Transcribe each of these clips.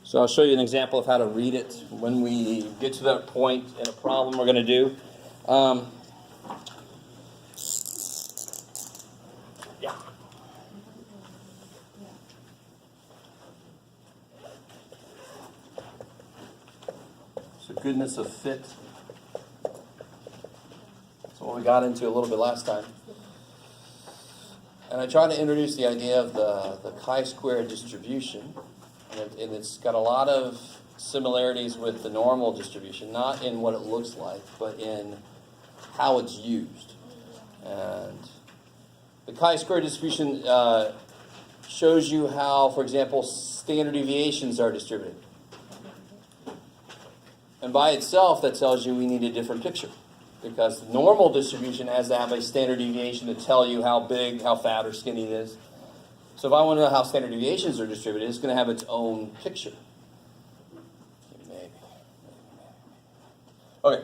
So I'll show you an example of how to read it when we get to that point in a problem we're going to do. Yeah. So goodness of fit. That's what we got into a little bit last time. And I tried to introduce the idea of the chi-square distribution. And it's got a lot of similarities with the normal distribution, not in what it looks like, but in how it's used. And the chi-square distribution shows you how, for example, standard deviations are distributed. And by itself, that tells you we need a different picture. Because the normal distribution has to have a standard deviation to tell you how big, how fat, or skinny it is. So if I want to know how standard deviations are distributed, it's going to have its own picture. Maybe. Okay.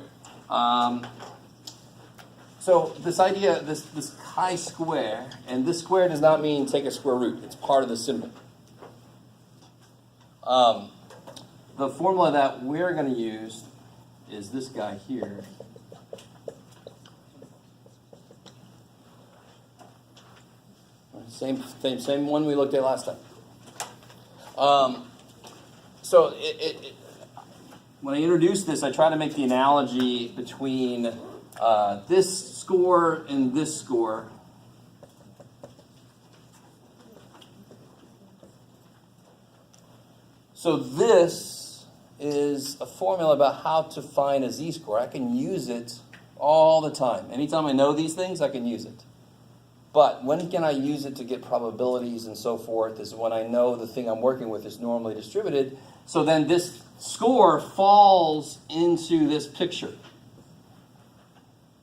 So this idea, this chi-square, and this square does not mean take a square root. It's part of the symbol. The formula that we're going to use is this guy here. Same one we looked at last time. So when I introduced this, I try to make the analogy between this score and this score. So this is a formula about how to find a z-score. I can use it all the time. Anytime I know these things, I can use it. But when can I use it to get probabilities and so forth is when I know the thing I'm working with is normally distributed. So then this score falls into this picture.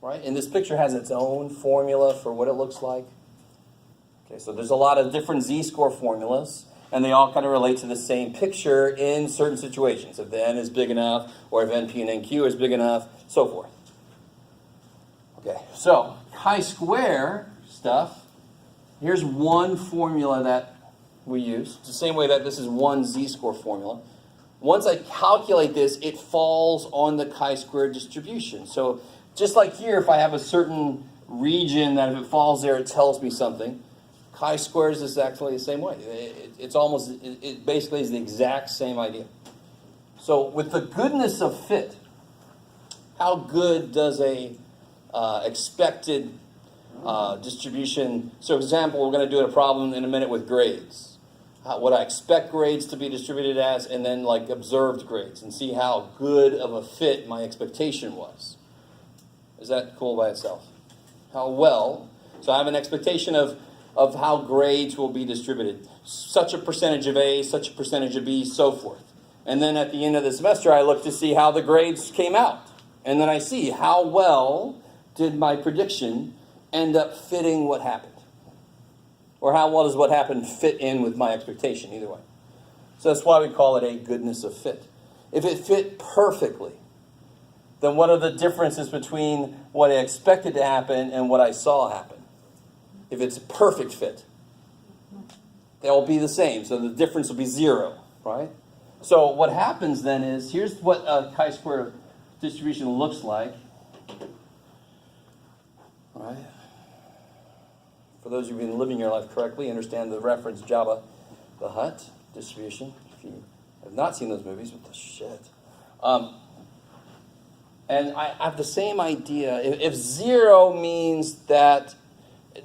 Right? And this picture has its own formula for what it looks like. Okay, so there's a lot of different z-score formulas, and they all kind of relate to the same picture in certain situations. If the n is big enough, or if np and nq is big enough, so forth. Okay, so chi-square stuff. Here's one formula that we use. It's the same way that this is one z-score formula. Once I calculate this, it falls on the chi-square distribution. So just like here, if I have a certain region that if it falls there, it tells me something. Chi-squares is actually the same way. It basically is the exact same idea. So with the goodness of fit, how good does a expected distribution. So, for example, we're going to do a problem in a minute with grades. What I expect grades to be distributed as, and then like observed grades, and see how good of a fit my expectation was. Is that cool by itself? How well? So I have an expectation of how grades will be distributed. Such a percentage of A, such a percentage of B, so forth. And then at the end of the semester, I look to see how the grades came out. And then I see how well did my prediction end up fitting what happened? Or how well does what happened fit in with my expectation, either way. So that's why we call it a goodness of fit. If it fit perfectly, then what are the differences between what I expected to happen and what I saw happen? If it's a perfect fit, they'll be the same. So the difference will be 0, right? So what happens then is, here's what a chi-square distribution looks like. All right. For those of you who've been living your life correctly, understand the reference Jabba the Hutt distribution. If you have not seen those movies, what the shit? And I have the same idea. If 0 means that,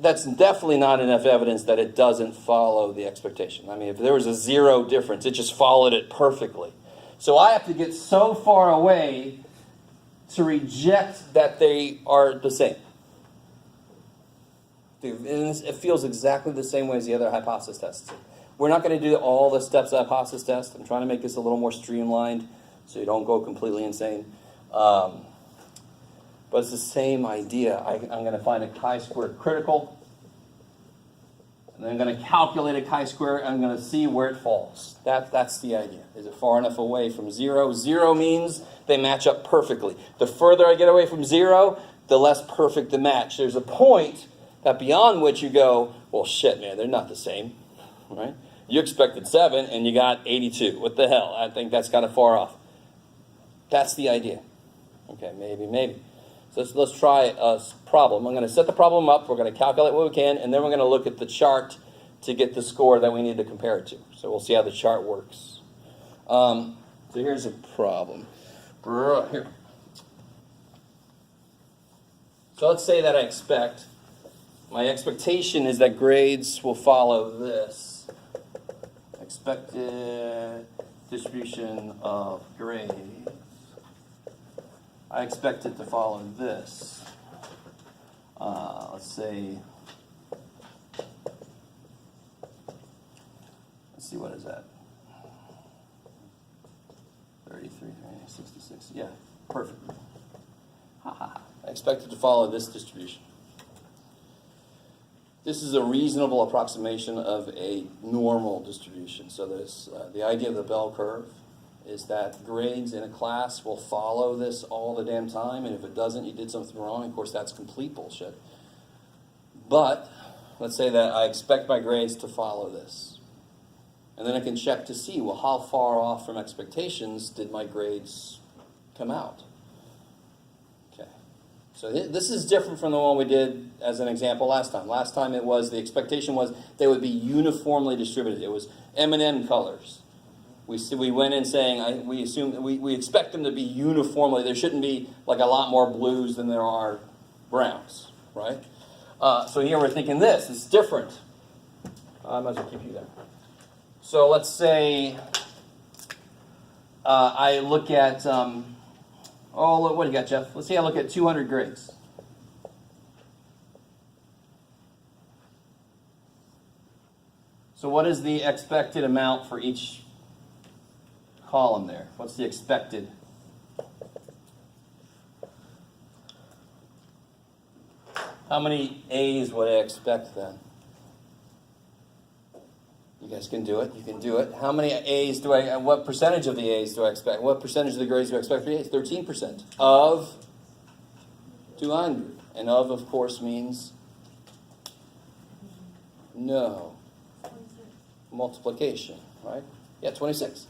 that's definitely not enough evidence that it doesn't follow the expectation. I mean, if there was a 0 difference, it just followed it perfectly. So I have to get so far away to reject that they are the same. And it feels exactly the same way as the other hypothesis tests. We're not going to do all the steps of the hypothesis test. I'm trying to make this a little more streamlined so you don't go completely insane. But it's the same idea. I'm going to find a chi-square critical. And then I'm going to calculate a chi-square, and I'm going to see where it falls. That's the idea. Is it far enough away from 0? 0 means they match up perfectly. The further I get away from 0, the less perfect the match. There's a point that beyond which you go, well, shit, man, they're not the same, right? You expected 7 and you got 82. What the hell? I think that's kind of far off. That's the idea. Okay, maybe. So let's try a problem. I'm going to set the problem up. We're going to calculate what we can, and then we're going to look at the chart to get the score that we need to compare it to. So we'll see how the chart works. So here's a problem. Here. So let's say that my expectation is that grades will follow this. Expected distribution of grades. I expect it to follow this. Let's see, what is that? 33, 66. Yeah, perfect. I expect it to follow this distribution. This is a reasonable approximation of a normal distribution. So there's the idea of the bell curve is that grades in a class will follow this all the damn time, and if it doesn't, you did something wrong. Of course, that's complete bullshit. But let's say that I expect my grades to follow this. And then I can check to see, well, how far off from expectations did my grades come out? Okay. So this is different from the one we did as an example last time. Last time the expectation was they would be uniformly distributed. It was M&M colors. We went in saying we expect them to be uniformly. There shouldn't be like a lot more blues than there are browns, right? So here we're thinking this is different. I might as well keep you there. So let's say I look at what do you got, Jeff? Let's say I look at 200 grades. So what is the expected amount for each column there? What's the expected? How many A's would I expect then? You guys can do it. You can do it. How many A's what percentage of the A's do I expect? What percentage of the grades do I expect for A's? 13% of 200. And of course, means no. Multiplication, right? Yeah, 26.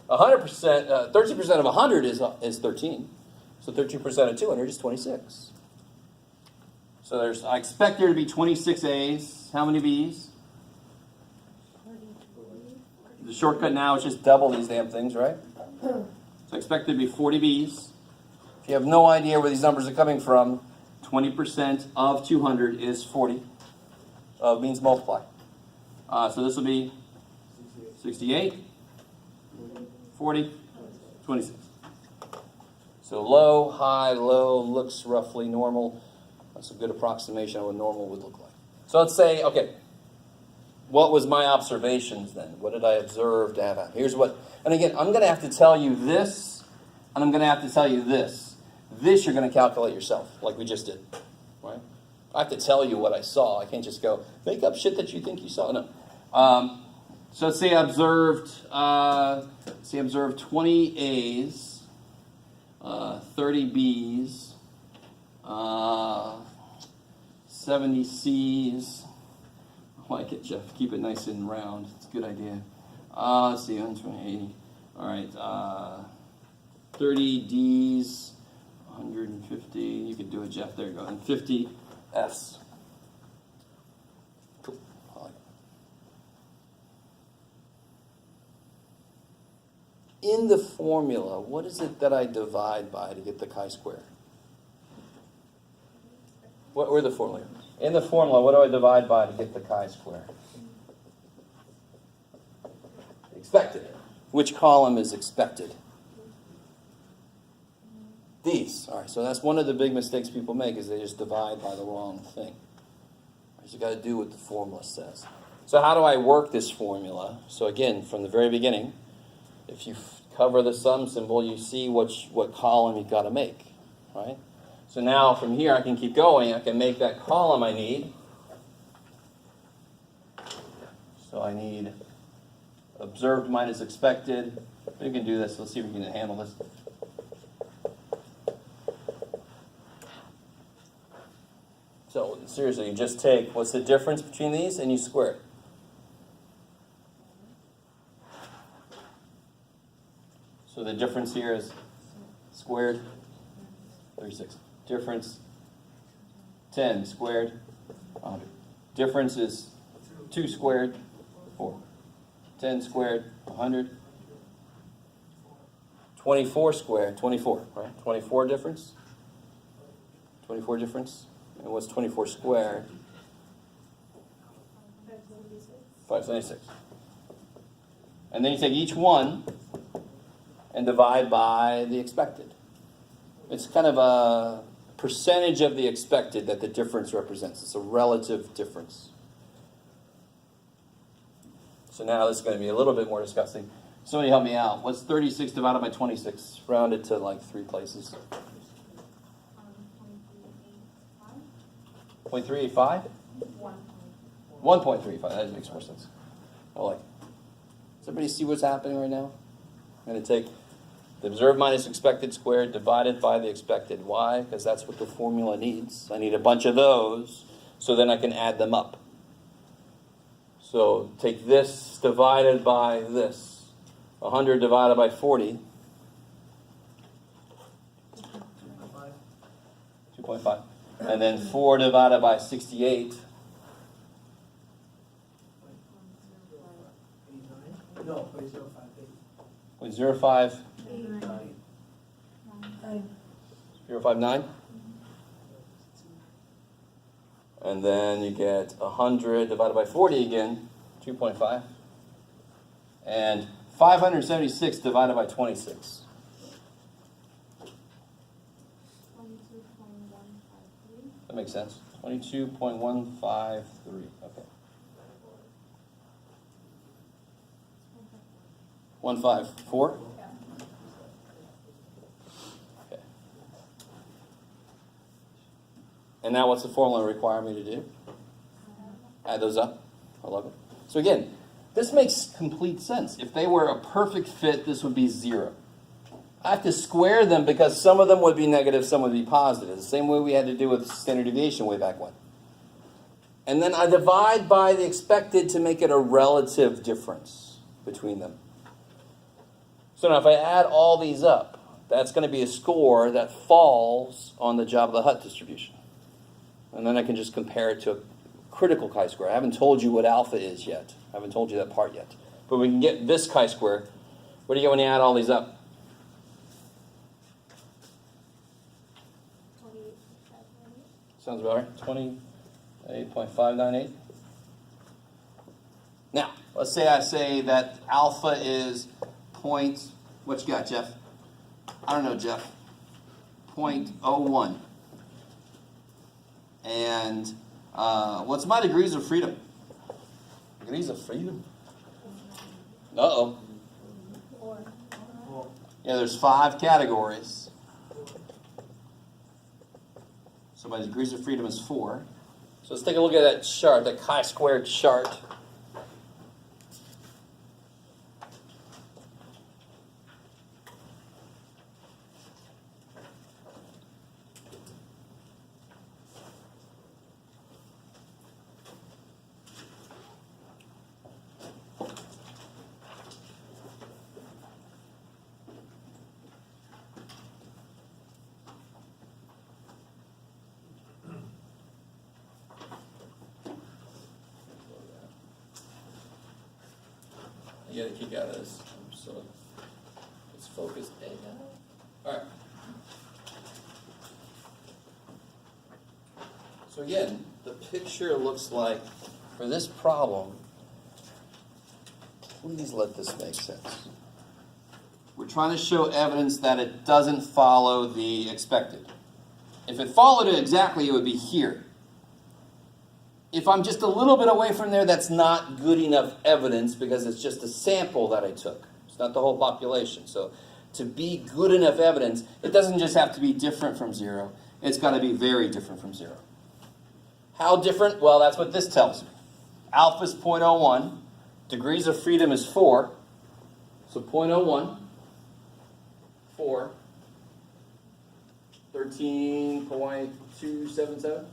100%, 13% of 100 is 13. So 13% of 200 is 26. So I expect there to be 26 A's. How many B's? The shortcut now is just double these damn things, right? So I expect there to be 40 B's. If you have no idea where these numbers are coming from, 20% of 200 is 40. Means multiply. So this will be 68, 40, 26. So low, high, low looks roughly normal. That's a good approximation of what normal would look like. So let's say, okay, what was my observations then? What did I observe to have? Here's what, and again, I'm going to have to tell you this, and I'm going to have to tell you this. This you're going to calculate yourself, like we just did, right? I have to tell you what I saw. I can't just go, make up shit that you think you saw. No. So let's say I observed 20 A's, 30 B's, 70 C's. I like it, Jeff. Keep it nice and round. It's a good idea. Let's see, 120, 80. All right, 30 D's, 150. You could do it, Jeff. There you go. And 50 F's. Cool. I like it. In the formula, what is it that I divide by to get the chi-square? What were the formula? In the formula, what do I divide by to get the chi-square? Expected. Which column is expected? These. All right, so that's one of the big mistakes people make is they just divide by the wrong thing. You got to do what the formula says. So how do I work this formula? So again, from the very beginning, if you cover the sum symbol, you see what column you've got to make, right? So now from here I can keep going. I can make that column I need. So I need observed minus expected. We can do this. Let's see if we can handle this. So seriously, you just take what's the difference between these and you square it. So the difference here is squared, 36. Difference, 10 squared, 100. Difference is 2 squared, 4. 10 squared, 100. 24 squared, 24, right? 24 difference. 24 difference. And what's 24 squared? 576. And then you take each one and divide by the expected. It's kind of a percentage of the expected that the difference represents. It's a relative difference. So now this is going to be a little bit more disgusting. Somebody help me out. What's 36 divided by 26? Rounded to like 3 places. 0.385? 1.35. That makes more sense. I like it. Does everybody see what's happening right now? I'm going to take the observed minus expected squared divided by the expected. Why? Because that's what the formula needs. I need a bunch of those so then I can add them up. So take this divided by this. 100 divided by 40. 2.5. And then 4 divided by 68. No, 0.05. 0.059. And then you get 100 divided by 40 again, 2.5. And 576 divided by 26. 22.153. That makes sense. 22.153. Okay. 154? Okay. And now what's the formula require me to do? Add those up. I love it. So again, this makes complete sense. If they were a perfect fit, this would be 0. I have to square them because some of them would be negative, some would be positive. The same way we had to do with standard deviation way back when. And then I divide by the expected to make it a relative difference between them. So now if I add all these up, that's going to be a score that falls on the Jabba the Hutt distribution. And then I can just compare it to a critical chi-square. I haven't told you what alpha is yet. I haven't told you that part yet. But we can get this chi-square. What do you get when you add all these up? 28.598. Sounds about right. 28.598. Now, let's say I say that alpha is point, what you got, Jeff? I don't know, Jeff. 0.01. And what's my degrees of freedom? Degrees of freedom? Uh-oh. Yeah, there's 5 categories. So my degrees of freedom is 4. So let's take a look at that chart, that chi-squared chart. You get a kick out of this, so it's focused. All right. So again, the picture looks like, for this problem, please let this make sense. We're trying to show evidence that it doesn't follow the expected. If it followed it exactly, it would be here. If I'm just a little bit away from there, that's not good enough evidence because it's just a sample that I took. It's not the whole population. So to be good enough evidence, it doesn't just have to be different from 0. It's got to be very different from 0. How different? Well, that's what this tells me. Alpha is 0.01. Degrees of freedom is 4. So 0.01, 4, 13.277.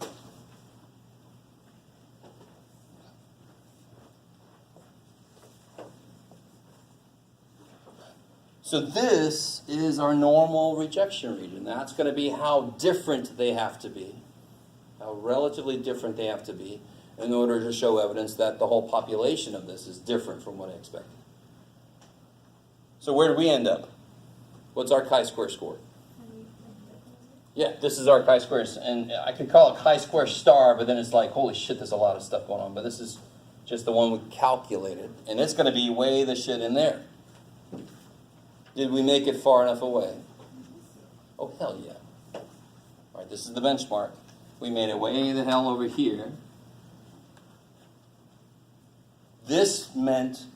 So this is our normal rejection region. That's going to be how different they have to be, how relatively different they have to be in order to show evidence that the whole population of this is different from what I expected. So where did we end up? What's our chi-square score? Yeah, this is our chi-square, and I could call it chi-square star, but then it's like, holy shit, there's a lot of stuff going on. But this is just the one we calculated, and it's going to be way the shit in there. Did we make it far enough away? Oh, hell yeah. All right, this is the benchmark. We made it way the hell over here. This meant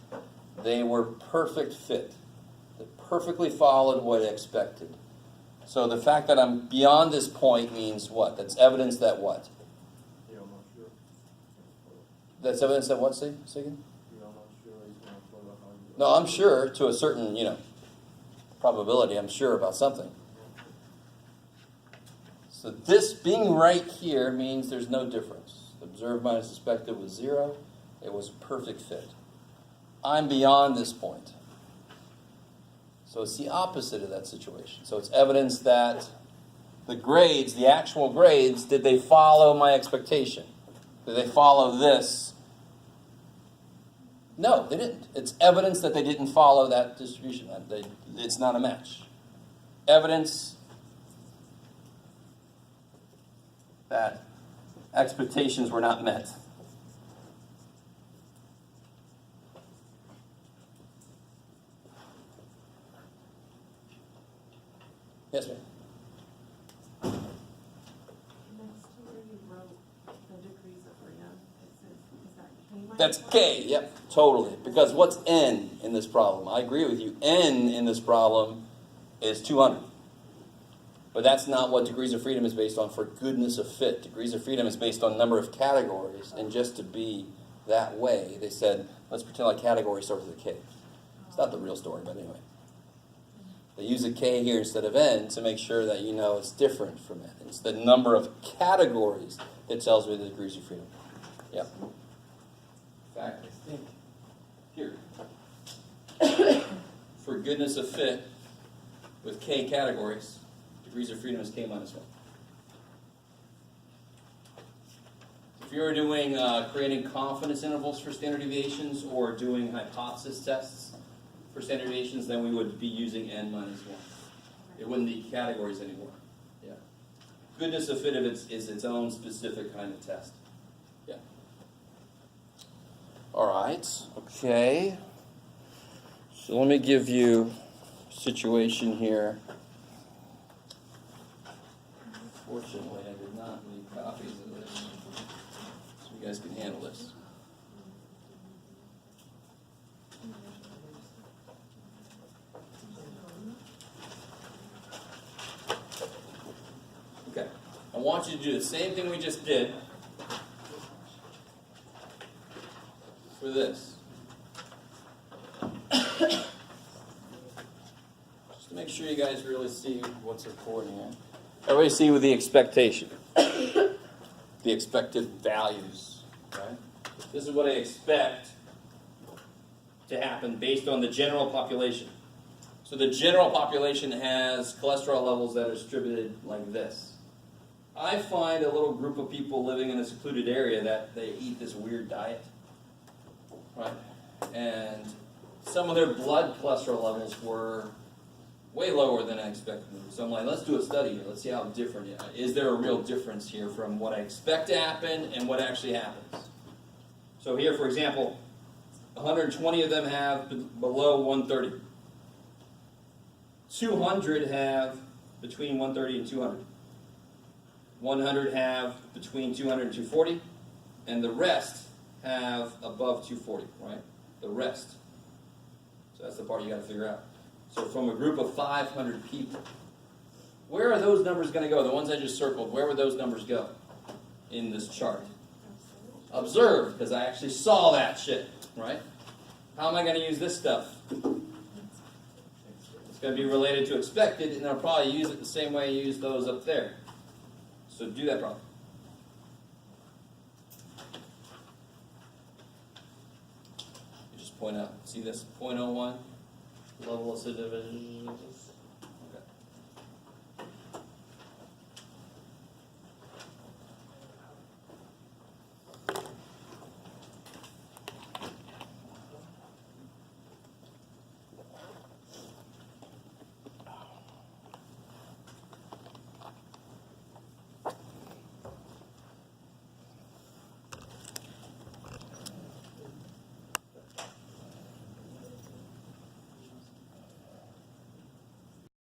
they were perfect fit. They perfectly followed what I expected. So the fact that I'm beyond this point means what? That's evidence that what? You're not sure. That's evidence that what, say again? You're not sure it's going to follow how you... No, I'm sure to a certain, probability, I'm sure about something. So this being right here means there's no difference. Observed minus suspected was 0. It was a perfect fit. I'm beyond this point. So it's the opposite of that situation. So it's evidence that the grades, the actual grades, did they follow my expectation? Did they follow this? No, they didn't. It's evidence that they didn't follow that distribution. It's not a match. Evidence that expectations were not met. Yes, ma'am. Next to where you wrote the degrees of freedom, it says, is that K minus That's one? K, yep, totally. Because what's N in this problem? I agree with you. N in this problem is 200. But that's not what degrees of freedom is based on for goodness of fit. Degrees of freedom is based on number of categories. And just to be that way, they said, let's pretend like category starts with a K. It's not the real story, but anyway. They use a K here instead of N to make sure that you know it's different from N. It's the number of categories that tells me the degrees of freedom. Yep. In fact, I think here, for goodness of fit, with K categories, degrees of freedom is K minus 1. If you were doing creating confidence intervals for standard deviations or doing hypothesis tests for standard deviations, then we would be using N minus 1. It wouldn't be categories anymore. Yeah. Goodness of fit is its own specific kind of test. Yeah. All right. Okay. So let me give you a situation here. Fortunately, I did not leave copies of this, so you guys can handle this. Okay, I want you to do the same thing we just did for this. Just to make sure you guys really see what's recording here. Everybody see with the expectation. The expected values. Right? This is what I expect to happen based on the general population. So the general population has cholesterol levels that are distributed like this. I find a little group of people living in a secluded area that they eat this weird diet. Right? And some of their blood cholesterol levels were way lower than I expected. So I'm like, let's do a study here. Let's see how different it is. Is there a real difference here from what I expect to happen and what actually happens? So here, for example, 120 of them have below 130. 200 have between 130 and 200. 100 have between 200 and 240. And the rest have above 240, right? The rest. So that's the part you got to figure out. So from a group of 500 people, where are those numbers going to go? The ones I just circled, where would those numbers go in this chart? Observed, because I actually saw that shit, right? How am I going to use this stuff? It's going to be related to expected, and I'll probably use it the same way I use those up there. So do that problem. You just point out, see this 0.01? level of subdivisions.